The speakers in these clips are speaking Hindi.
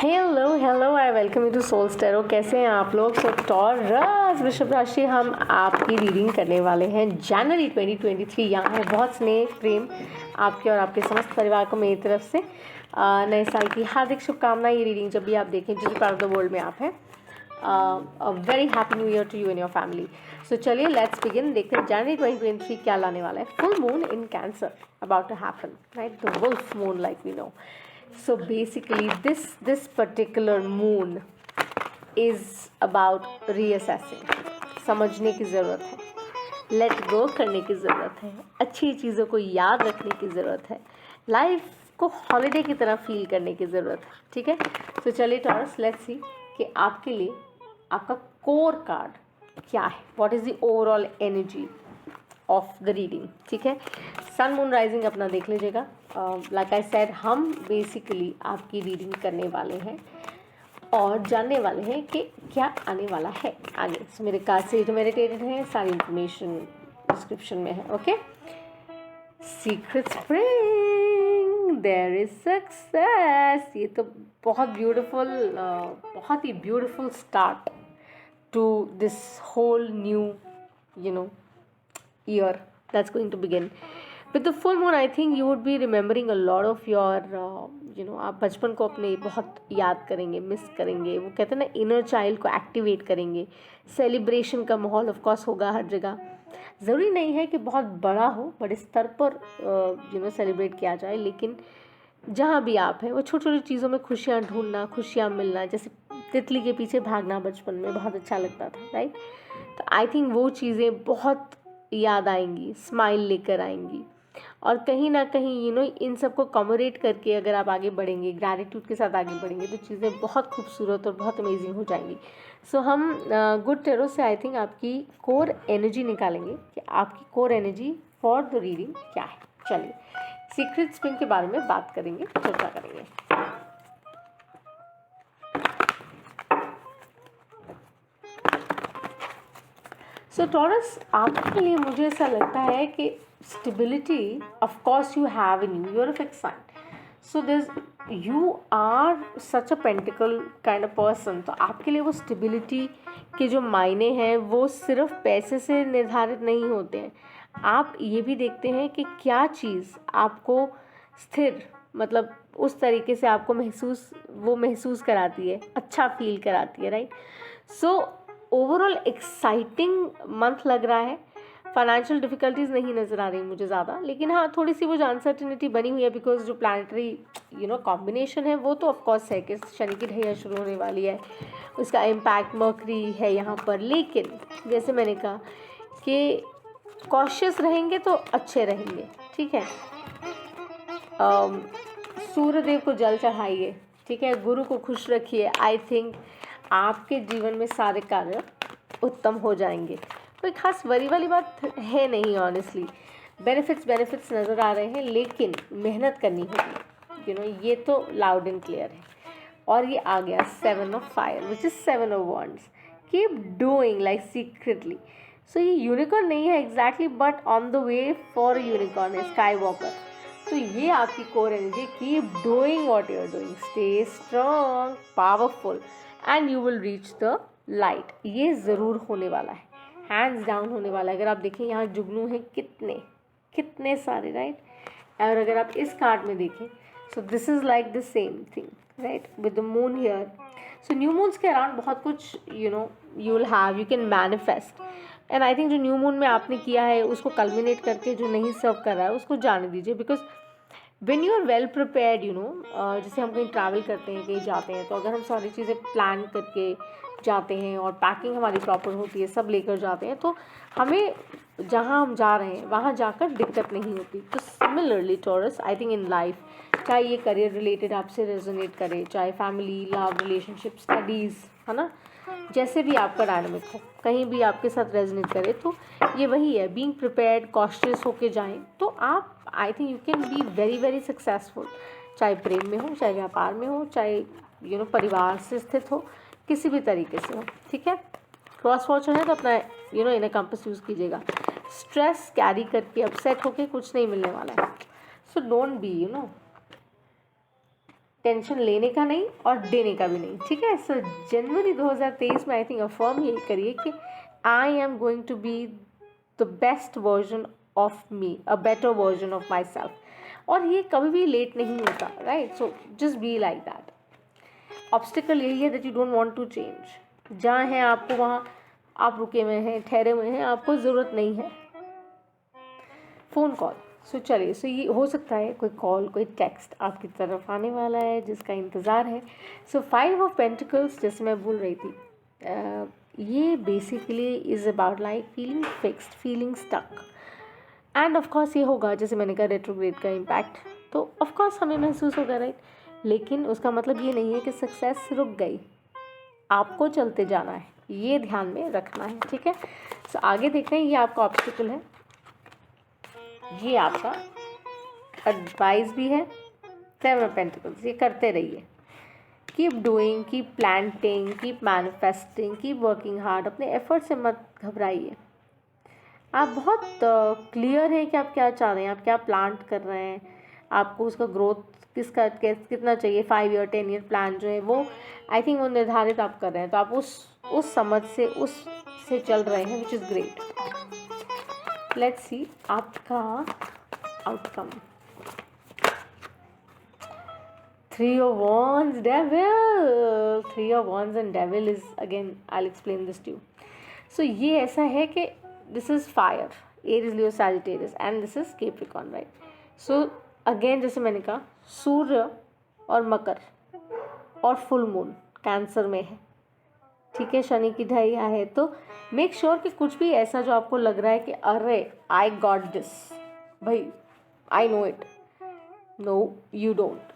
Hello hello I welcome you to soul stereo. कैसे हैं आप लोग? तो टॉरस वृषभ राशि, हम आपकी रीडिंग करने वाले हैं जनवरी 2023। यहाँ है बहुत स्नेह प्रेम आपके और आपके समस्त परिवार को मेरी तरफ से नए साल की हार्दिक शुभकामनाएं। ये रीडिंग जब भी आप देखें जिस पार्ट ऑफ द वर्ल्ड में आप हैं, a very happy new year to you and your family. So चलिए लेट्स बिगिन। देखते हैं जनवरी 2023 क्या लाने वाला है। Full moon in Cancer about to happen, right? The wolf moon like we know. So basically this particular moon is about reassessing. समझने की ज़रूरत है, लेट गो करने की ज़रूरत है, अच्छी चीज़ों को याद रखने की ज़रूरत है, लाइफ को हॉलिडे की तरह फील करने की ज़रूरत है। ठीक है, तो चलिए टॉरस, लेट्स सी कि आपके लिए आपका कोर कार्ड क्या है। What is the overall energy of the reading? ठीक है, सन मून राइजिंग अपना देख लीजिएगा। लाइक आई सेड, हम बेसिकली आपकी रीडिंग करने वाले हैं और जानने वाले हैं कि क्या आने वाला है आगे। सो मेरे कार्ड से जो मेडिटेटेड है, सारी इंफॉर्मेशन डिस्क्रिप्शन में है। Okay, secret spring, there is success. ये तो बहुत ब्यूटीफुल, बहुत ही beautiful start to this whole new year that's going to begin with the full moon. I think you would be remembering a lot of your आप बचपन को अपने बहुत याद करेंगे, मिस करेंगे। वो कहते हैं ना, इनर चाइल्ड को एक्टिवेट करेंगे। सेलिब्रेशन का माहौल ऑफ कोर्स होगा हर जगह। ज़रूरी नहीं है कि बहुत बड़ा हो, बड़े स्तर पर सेलिब्रेट किया जाए, लेकिन जहाँ भी आप हैं वो छोटी छोटी चीज़ों में खुशियाँ ढूंढना, खुशियाँ मिलना, जैसे तितली के पीछे भागना बचपन में बहुत अच्छा लगता था, राइट? तो आई थिंक वो चीज़ें बहुत याद आएंगी, स्माइल लेकर आएंगी। और कहीं ना कहीं इन सब को कमोरेट करके अगर आप आगे बढ़ेंगे, ग्रैटिट्यूड के साथ आगे बढ़ेंगे, तो चीज़ें बहुत खूबसूरत और बहुत अमेजिंग हो जाएंगी। सो हम गुड टेरो से आई थिंक आपकी कोर एनर्जी निकालेंगे कि आपकी core energy for the reading क्या है। चलिए सीक्रेट स्प्रिंग के बारे में बात करेंगे, चर्चा करेंगे। सो टॉरस, आपके लिए मुझे ऐसा लगता है कि stability of course you have in you, your a fix sign. So this you are such a pentacle kind of person. तो आपके लिए वो स्टेबिलिटी के जो मायने हैं वो सिर्फ पैसे से निर्धारित नहीं होते हैं। आप ये भी देखते हैं कि क्या चीज़ आपको स्थिर, मतलब उस तरीके से आपको महसूस कराती है, अच्छा फील कराती है, right? So overall exciting month लग रहा है। फाइनेंशियल डिफ़िकल्टीज़ नहीं नज़र आ रही मुझे ज़्यादा, लेकिन हाँ थोड़ी सी वो जो अनसर्टिनिटी बनी हुई है, बिकॉज जो प्लानिटरी कॉम्बिनेशन है वो तो ऑफकोर्स है कि शनि की ढैया शुरू होने वाली है, उसका इम्पैक्ट मर्करी है यहाँ पर। लेकिन जैसे मैंने कहा कि कॉशियस रहेंगे तो अच्छे रहेंगे। ठीक है, सूर्यदेव को जल चढ़ाइए, ठीक है, गुरु को खुश रखिए। आई थिंक आपके जीवन में सारे कार्य उत्तम हो जाएंगे। कोई खास वरी वाली बात है नहीं ऑनेस्टली। बेनिफिट्स नज़र आ रहे हैं, लेकिन मेहनत करनी होगी। ये तो लाउड एंड क्लियर है। और ये आ गया 7 of fire which is 7 of wands. Keep doing like secretly. So ये यूनिकॉर्न नहीं है exactly, but on the way for unicorn है स्काई वॉकर। तो ये आपकी core energy. Keep doing what you are doing, stay strong, powerful, and you will reach the light. ये ज़रूर होने वाला है, हैंड्स डाउन होने वाला है। अगर आप देखें यहाँ जुगनू हैं कितने सारे, राइट? और अगर आप इस कार्ड में देखें, so this is like the same thing, right, with the moon here. So new moons के अराउंड बहुत कुछ you will have, you can manifest. And I think जो न्यू मून में आपने किया है उसको कल्मिनेट करके जो नहीं सर्व कर रहा है उसको जाने दीजिए। Because when you are well prepared, जैसे हम कहीं ट्रैवल करते हैं, कहीं जाते हैं, तो अगर हम सारी चीज़ें प्लान करके जाते हैं और पैकिंग हमारी प्रॉपर होती है, सब लेकर जाते हैं, तो हमें जहाँ हम जा रहे हैं वहाँ जाकर दिक्कत नहीं होती। तो similarly taurus, I think in life, चाहे ये करियर रिलेटेड आपसे रेजोनेट करे, चाहे फैमिली, लव, रिलेशनशिप, स्टडीज़, है ना, जैसे भी आपका डायनामिक हो, कहीं भी आपके साथ रेजोनेट करे, तो ये वही है, बीइंग प्रिपेयर्ड, कॉशियस होके जाएं, तो आप I think you can be very very successful. चाहे प्रेम में हो, चाहे व्यापार में हो, चाहे परिवार से स्थित हो, किसी भी तरीके से हो। ठीक है, क्रॉस फॉर्चून है तो अपना इनर कंपास यूज़ कीजिएगा। स्ट्रेस कैरी करके अपसेट होके कुछ नहीं मिलने वाला है। सो डोंट बी टेंशन लेने का नहीं और देने का भी नहीं, ठीक है। सो जनवरी 2023 में आई थिंक अफर्म यही करिए कि I am going to be the best version of me, a better version of myself, और ये कभी भी लेट नहीं होता, right. So just be like that. Obstacle यही है that you don't want to change. जहाँ हैं आपको वहाँ आप रुके हुए हैं, ठहरे हुए हैं, आपको ज़रूरत नहीं है फ़ोन कॉल। सो चलिए, सो ये हो सकता है कोई कॉल, कोई टेक्स्ट आपकी तरफ आने वाला है जिसका इंतज़ार है। सो 5 ऑफ पेंटिकल्स, जैसे मैं बोल रही थी, ये basically is about like feeling fixed, feeling stuck, and of course ये होगा, जैसे मैंने कहा, रेट्रोग्रेड का इम्पैक्ट, तो ऑफ कोर्स हमें महसूस होगा, राइट। लेकिन उसका मतलब ये नहीं है कि सक्सेस रुक गई, आपको चलते जाना है, ये ध्यान में रखना है, ठीक है। सो आगे देखते हैं, ये आपका ऑब्स्टिकल है, ये आपका एडवाइस भी है। 7 ऑफ पेंटिकल्स, ये करते रहिए, keep doing, keep planting, keep manifesting, keep working hard. अपने एफर्ट से मत घबराइए। आप बहुत क्लियर हैं कि आप क्या चाह रहे हैं, आप क्या प्लांट कर रहे हैं, आपको उसका ग्रोथ कितना चाहिए। 5 ईयर 10 ईयर प्लान जो है वो आई थिंक वो निर्धारित आप कर रहे हैं, तो आप उस समझ से उससे चल रहे हैं, which is great. Let's see आपका outcome. 3 of Wands, Devil. 3 of Wands and Devil is, again, I'll explain this to you. So ये ऐसा है कि this is fire, Aries, Leo, Sagittarius, and this is Capricorn, right? So again, जैसे मैंने कहा, सूर्य और मकर और फुल मून कैंसर में है, ठीक है, शनि की ढैया है। तो मेक श्योर कि कुछ भी ऐसा जो आपको लग रहा है कि अरे आई गॉट दिस, भाई I know it, no you don't.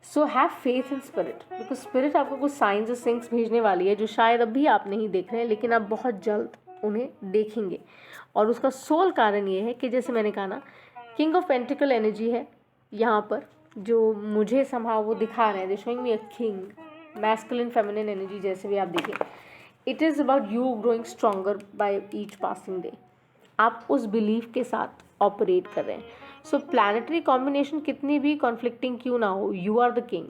So have faith in spirit, because spirit आपको कुछ साइंस और सिंक्स भेजने वाली है जो शायद अभी आप नहीं देख रहे हैं, लेकिन आप बहुत जल्द उन्हें देखेंगे। और उसका सोल कारण ये है कि जैसे मैंने कहा ना, किंग ऑफ पेंटिकल एनर्जी है यहाँ पर, जो मुझे समहाउ वो दिखा रहे हैं, they showing me a king, masculine feminine energy, जैसे भी आप देखें। It is about you growing stronger by each passing day. आप उस बिलीफ के साथ ऑपरेट कर रहे हैं। सो प्लैनेटरी कॉम्बिनेशन कितनी भी कॉन्फ्लिक्टिंग क्यों ना हो, यू आर द किंग।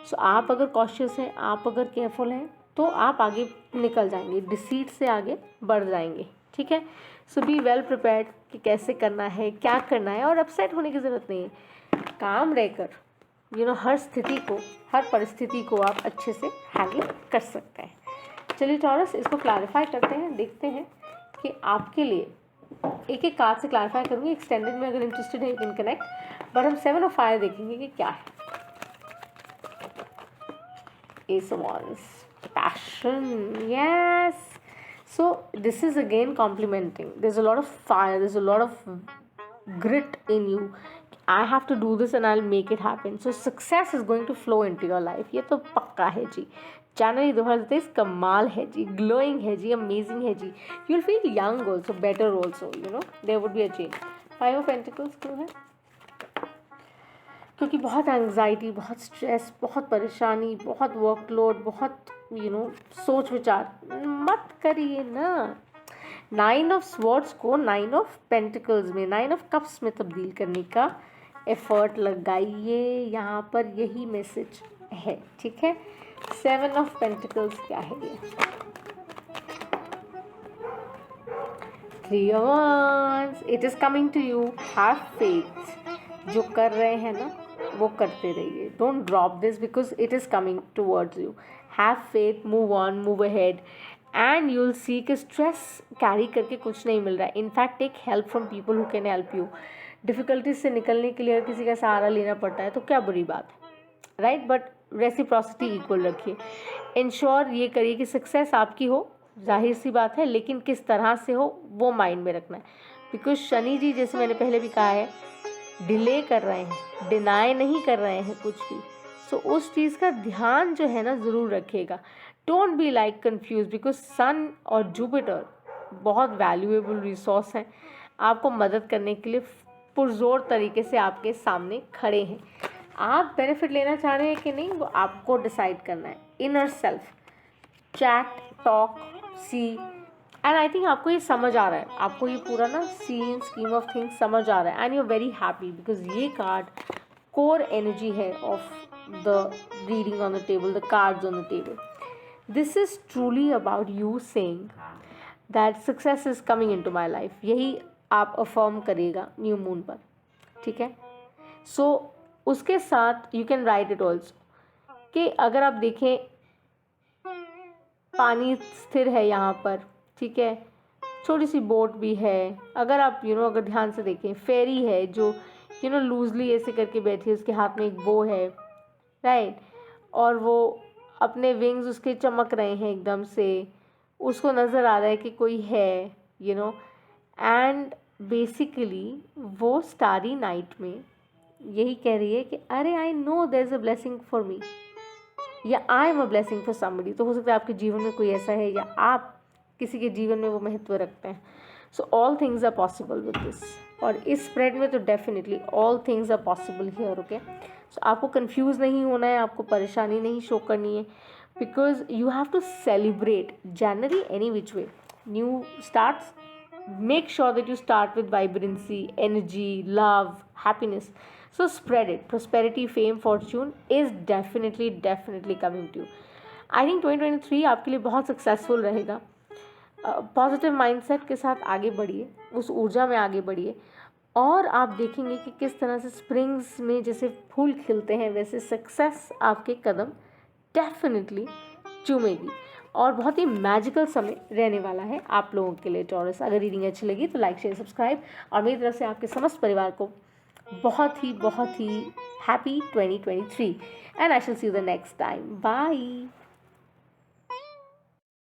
सो आप अगर कॉशियस हैं, आप अगर केयरफुल हैं, तो आप आगे निकल जाएंगे, डिसीट से आगे बढ़ जाएंगे, ठीक है। सो बी वेल प्रिपेयर्ड कि कैसे करना है, क्या करना है, और अपसेट होने की ज़रूरत नहीं है। काम रहकर हर स्थिति को, हर परिस्थिति को आप अच्छे से हैंडल कर सकते हैं। चलिए टॉरस, इसको क्लैरिफाई करते हैं, देखते हैं कि आपके लिए एक एक कार्ड से क्लैरिफाई करूँगी। एक्सटेंडेड में अगर इंटरेस्टेड है यू कैन कनेक्ट, बट हम 7 ऑफ फायर देखेंगे कि क्या है। Ace of Wands, passion, yes. So this is again complimenting. There's a lot of fire, there's a lot of grit in you. I have to do this and I'll make it happen. So success is going to flow into your life. ये तो पक्का है जी। जनवरी 2023 कमाल है जी, ग्लोइंग है जी, अमेजिंग है जी। You'll feel young also, better also, there would be a change. 5 of Pentacles क्यों है? क्योंकि बहुत एंग्जाइटी, बहुत स्ट्रेस, बहुत परेशानी, बहुत वर्कलोड, बहुत सोच विचार मत करिए ना। 9 ऑफ स्वॉर्ड्स को 9 ऑफ पेंटिकल्स में, 9 ऑफ कप्स में तब्दील करने का एफर्ट लगाइए। यहाँ पर यही मैसेज है, ठीक है। 7 ऑफ पेंटिकल्स क्या है ये? 3 of wands, it is coming to you, have faith. जो कर रहे हैं ना वो करते रहिए, don't drop this because it is coming towards you. Have faith, move on, move ahead, and you will see कि स्ट्रेस कैरी करके कुछ नहीं मिल रहा है। In fact take help from people who can help you. Difficulties से निकलने के लिए अगर किसी का सहारा लेना पड़ता है तो क्या बुरी बात है, राइट। बट रेसिप्रोसिटी इक्वल रखिए। इंश्योर ये करिए कि सक्सेस आपकी हो, जाहिर सी बात है, लेकिन किस तरह से हो वो माइंड में रखना है। बिकॉज शनि जी, जैसे मैंने पहले भी कहा है, डिले कर रहे हैं, डिनाई नहीं कर रहे हैं कुछ भी। सो उस चीज़ का ध्यान जो है ना ज़रूर रखिएगा। Don't be like confuse, because sun और जुपिटर बहुत वैल्यूएबल रिसोर्स हैं, आपको मदद करने के लिए पुरजोर तरीके से आपके सामने खड़े हैं। आप बेनिफिट लेना चाह रहे हैं कि नहीं, वो आपको डिसाइड करना है। Inner self, chat, talk, see, and I think आपको ये समझ आ रहा है, आपको ये पूरा ना सीन स्कीम ऑफ थिंग्स समझ आ रहा है, and you are very happy because ये कार्ड कोर एनर्जी है of the reading on the table, the cards on the table. This is truly about you saying that success is coming into my life. यही आप अफर्म करिएगा न्यू मून पर, ठीक है. सो उसके साथ you can write it also कि अगर आप देखें पानी स्थिर है यहाँ पर, ठीक है, छोटी सी बोट भी है. अगर आप अगर ध्यान से देखें, फेरी है जो लूजली ऐसे करके बैठी है, उसके हाथ में एक बो है, राइट, और वो अपने विंग्स उसके चमक रहे हैं एकदम से, उसको नज़र आ रहा है कि कोई है, एंड बेसिकली वो स्टारी नाइट में यही कह रही है कि अरे I know there is a blessing for me, या I am a blessing for somebody. तो हो सकता है आपके जीवन में कोई ऐसा है, या आप किसी के जीवन में वो महत्व रखते हैं. So all things are possible with this. और इस स्प्रेड में तो definitely all things are possible here. Okay, so आपको कंफ्यूज नहीं होना है, आपको परेशानी नहीं शो करनी है, because you have to celebrate January any which way. New starts, make sure that you start with vibrancy, energy, love, happiness. So spread it. Prosperity, fame, fortune is definitely coming to you. I think 2023 आपके लिए बहुत सक्सेसफुल रहेगा. पॉजिटिव माइंडसेट के साथ आगे बढ़िए, उस ऊर्जा में आगे बढ़िए, और आप देखेंगे कि किस तरह से स्प्रिंग्स में जैसे फूल खिलते हैं वैसे सक्सेस आपके कदम डेफिनेटली चूमेगी. और बहुत ही मैजिकल समय रहने वाला है आप लोगों के लिए टॉरस. अगर रीडिंग अच्छी लगी तो लाइक, शेयर, सब्सक्राइब, और मेरी तरफ से आपके समस्त परिवार को बहुत ही happy 2023, and I shall see you the next time. Bye.